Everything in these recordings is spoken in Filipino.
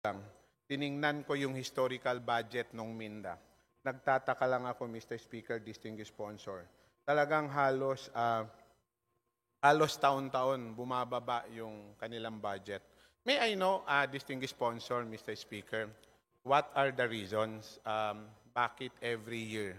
lang, tiningnan ko yung historical budget ng Minda. Nagtataka lang ako, Mr. Speaker, distinguished sponsor. Talagang halos taon-taon bumababa yung kanilang budget. May I know, distinguished sponsor, Mr. Speaker, what are the reasons bakit every year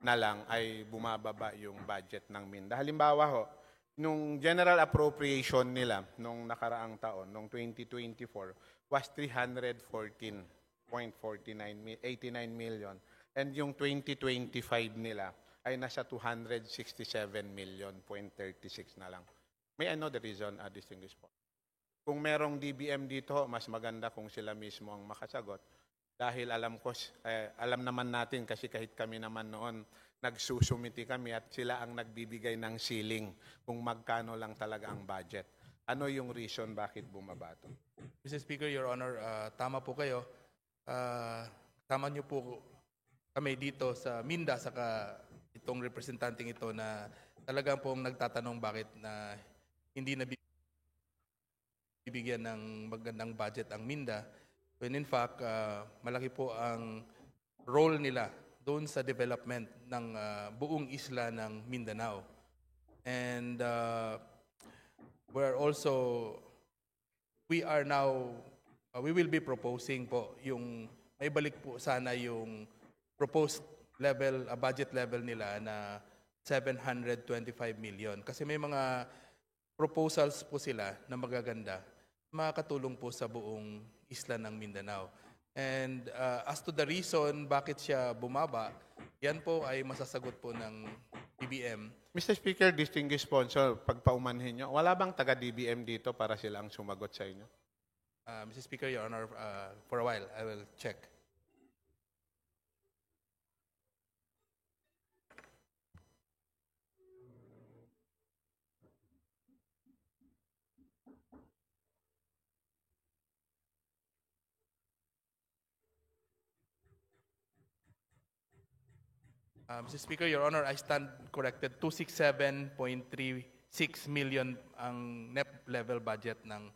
na lang ay bumababa yung budget ng Minda? Halimbawa ho, nung general appropriation nila nung nakaraang taon, nung 2024, was 314.89 million. And yung 2025 nila ay nasa 267 million.36 na lang. May I know the reason, distinguished po? Kung merong DBM dito, mas maganda kung sila mismo ang makasagot. Dahil alam naman natin kasi kahit kami naman noon, nagsusumiti kami at sila ang nagbibigay ng ceiling kung magkano lang talaga ang budget. Ano yung reason bakit bumaba ito? Mr. Speaker, Your Honor, tama po kayo. Tama niyo po kami dito sa Minda, saka itong representanting ito na talagang pong nagtatanong bakit na hindi na bibigyan ng magandang budget ang Minda. When in fact, malaki po ang role nila doon sa development ng buong isla ng Mindanao. And we will be proposing po yung may balik po sana yung proposed level, budget level nila na 725 million. Kasi may mga proposals po sila na magaganda, makakatulong po sa buong isla ng Mindanao. And as to the reason bakit siya bumaba, yan po ay masasagot po ng DBM. Mr. Speaker, distinguished sponsor, pagpaumanhin nyo, wala bang taga-DBM dito para sila ang sumagot sa inyo? Mr. Speaker, Your Honor, for a while, I will check. Mr. Speaker, Your Honor, I stand corrected. 267.36 million ang net level budget ng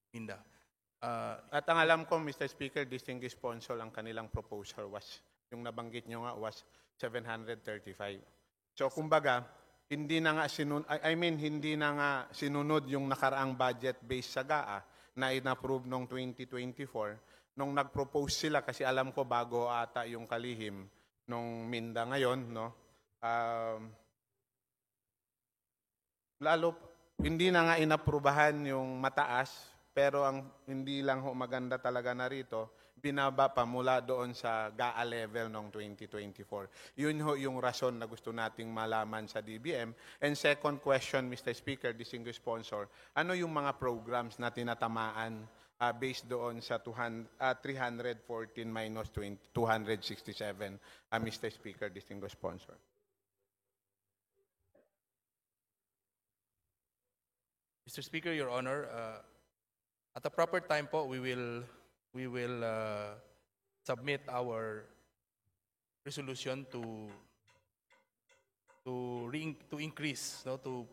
Minda. At ang alam ko, Mr. Speaker, distinguished sponsor, ang kanilang proposal was, yung nabanggit nyo nga, was 735. So, kumbaga, hindi na nga sinunod yung nakaraang budget based sa GAA na in-approve noong 2024. Nung nag-propose sila, kasi alam ko bago ata yung kalihim nung Minda ngayon, no? Lalo, hindi na nga inaprubahan yung mataas, pero ang hindi lang ho maganda talaga na rito, binaba pa mula doon sa GAA level noong 2024. Yun ho yung rason na gusto nating malaman sa DBM. And second question, Mr. Speaker, distinguished sponsor, ano yung mga programs na tinatamaan based doon sa 314 minus 267, Mr. Speaker, distinguished sponsor? Mr. Speaker, Your Honor, at the proper time po, we will submit our resolution to increase, no, to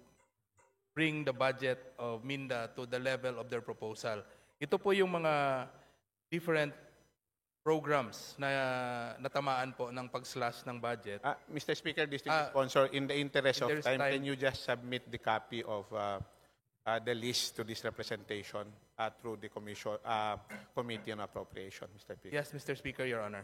bring the budget of Minda to the level of their proposal. Ito po yung mga different programs na natamaan po ng pag-slash ng budget. Mr. Speaker, distinguished sponsor, in the interest of time, can you just submit the copy of the list to this representation through the Committee on Appropriation, Mr. Speaker? Yes, Mr. Speaker, Your Honor.